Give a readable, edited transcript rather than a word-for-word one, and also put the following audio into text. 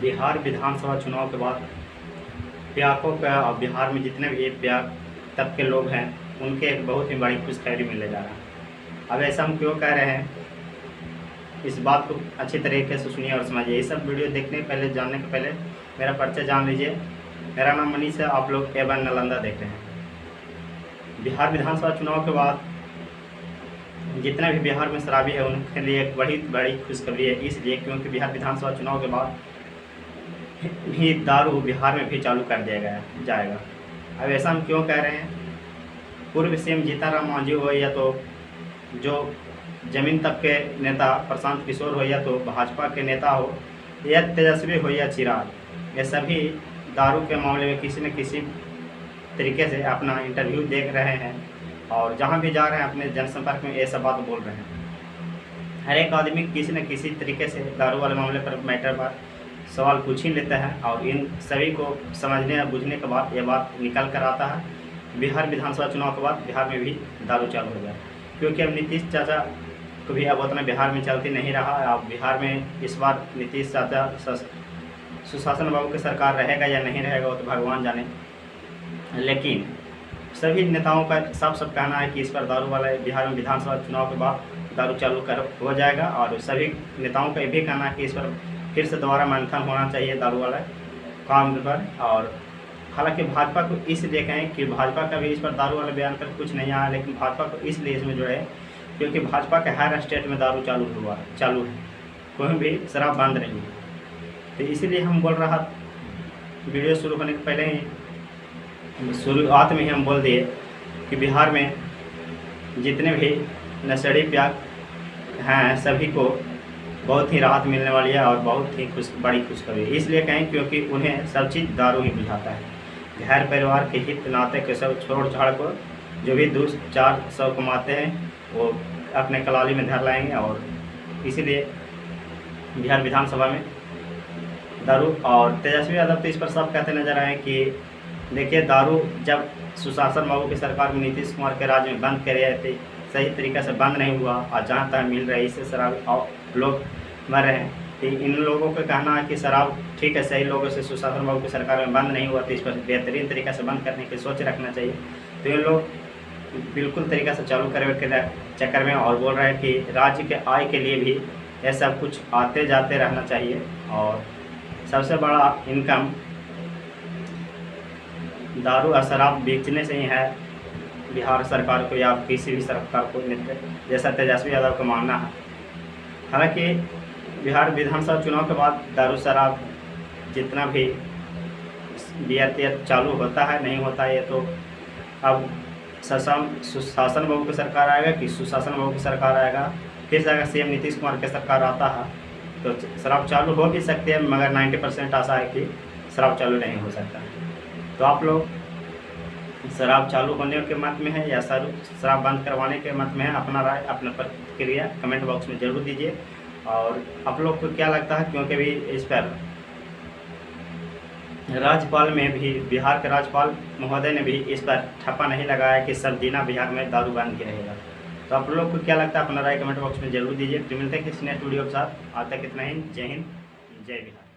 बिहार विधानसभा चुनाव के बाद प्याकों का और बिहार में जितने भी प्याक तब के लोग हैं उनके एक बहुत ही बड़ी खुशखबरी मिलने जा रहा है। अब ऐसा हम क्यों कह रहे हैं, इस बात को अच्छी तरीके से सुनिए और समझिए। ये सब वीडियो देखने पहले जानने के पहले मेरा परिचय जान लीजिए। मेरा नाम मनीष है, आप लोग A1 नालंदा देख रहे हैं। बिहार विधानसभा चुनाव के बाद जितने भी बिहार में शराबी है उनके लिए एक बड़ी खुशखबरी है, इसलिए क्योंकि बिहार विधानसभा चुनाव के बाद भी दारू बिहार में भी चालू कर दिया जाएगा। अब ऐसा हम क्यों कह रहे हैं, पूर्व सीएम जीतन राम मांझी हो या तो जो जमीन तबके नेता प्रशांत किशोर हो या तो भाजपा के नेता हो या तेजस्वी हो या चिराग, ये सभी दारू के मामले में किसी न किसी तरीके से अपना इंटरव्यू देख रहे हैं और जहां भी जा रहे हैं अपने जनसंपर्क में ये सब बात बोल रहे हैं। हर एक आदमी किसी न किसी तरीके से दारू वाले मामले पर मैटर पर सवाल पूछ ही लेता है और इन सभी को समझने और बुझने के बाद ये बात निकल कर आता है बिहार विधानसभा चुनाव के बाद बिहार में भी दारू चालू हो गया। क्योंकि अब नीतीश चाचा को भी अब उतना बिहार में चलती नहीं रहा। अब बिहार में इस बार नीतीश चाचा सुशासन बाबू की सरकार रहेगा या नहीं रहेगा वो तो भगवान जाने, लेकिन सभी नेताओं का सब कहना है कि इस पर दारू वाला बिहार में विधानसभा चुनाव के बाद दारू चालू हो जाएगा। और सभी नेताओं का ये भी कहना है कि इस पर फिर से दोबारा मंथन होना चाहिए दारू वाला काम पर। और हालांकि भाजपा को इसलिए कहें कि भाजपा का भी इस पर दारू वाले बयान पर कुछ नहीं आया, लेकिन भाजपा को इसलिए इसमें जुड़े क्योंकि भाजपा के हर स्टेट में दारू चालू है, कोई भी शराब बंद नहीं है। तो इसीलिए हम बोल रहा, वीडियो शुरू होने के पहले ही शुरुआत में ही हम बोल दिए कि बिहार में जितने भी नशेड़ी प्याक हैं सभी को बहुत ही राहत मिलने वाली है और बहुत ही बड़ी खुशखबरी। इसलिए कहें क्योंकि उन्हें सब चीज़ दारू ही बुझाता है। घर परिवार के हित नाते के सब छोड़ छाड़ को जो भी 2-400 कमाते हैं वो अपने कलाली में धर लाएंगे। और इसीलिए बिहार विधानसभा में दारू और तेजस्वी यादव तो इस पर सब कहते नजर आए कि देखिए दारू जब सुशासन बाबू की सरकार में नीतीश कुमार के राज्य में बंद कर रहे थे सही तरीके से बंद नहीं हुआ और जहाँ तक मिल रहा है इससे शराब और लोग मर रहे हैं। तो इन लोगों का कहना है कि शराब ठीक है सही लोगों से सुशासन बाबू की सरकार में बंद नहीं हुआ तो इस पर बेहतरीन तरीके से बंद करने की सोच रखना चाहिए। तो इन लोग बिल्कुल तरीक़े से चालू करने के चक्कर में और बोल रहे हैं कि राज्य के आय के लिए भी ये सब कुछ आते जाते रहना चाहिए। और सबसे बड़ा इनकम दारू और शराब बेचने से ही है बिहार सरकार को या किसी भी सरकार को, जैसा तेजस्वी यादव का मानना है। हालांकि बिहार विधानसभा चुनाव के बाद दारू शराब जितना भी बियर चालू होता है नहीं होता है, ये तो अब सुशासन बाबू की सरकार आएगा कि सुशासन बाबू की सरकार आएगा, फिर से अगर सीएम नीतीश कुमार की सरकार आता है तो शराब चालू हो भी सकती है, मगर 90% आशा है कि शराब चालू नहीं हो सकता। तो आप लोग शराब चालू होने के मत में है या शराब बंद करवाने के मत में है, अपना राय अपना प्रतिक्रिया कमेंट बॉक्स में जरूर दीजिए। और आप लोग को क्या लगता है, क्योंकि भी इस पर राज्यपाल में भी बिहार के राज्यपाल महोदय ने भी इस पर ठप्पा नहीं लगाया कि सब दिना बिहार में दारू बंद ही रहेगा। तो आप लोग को क्या लगता है अपना राय कमेंट बॉक्स में जरूर दीजिए। तो मिलते हैं किसी नेक्स्ट वीडियो के साथ। आज तक इतना ही। जय हिंद, जय बिहार।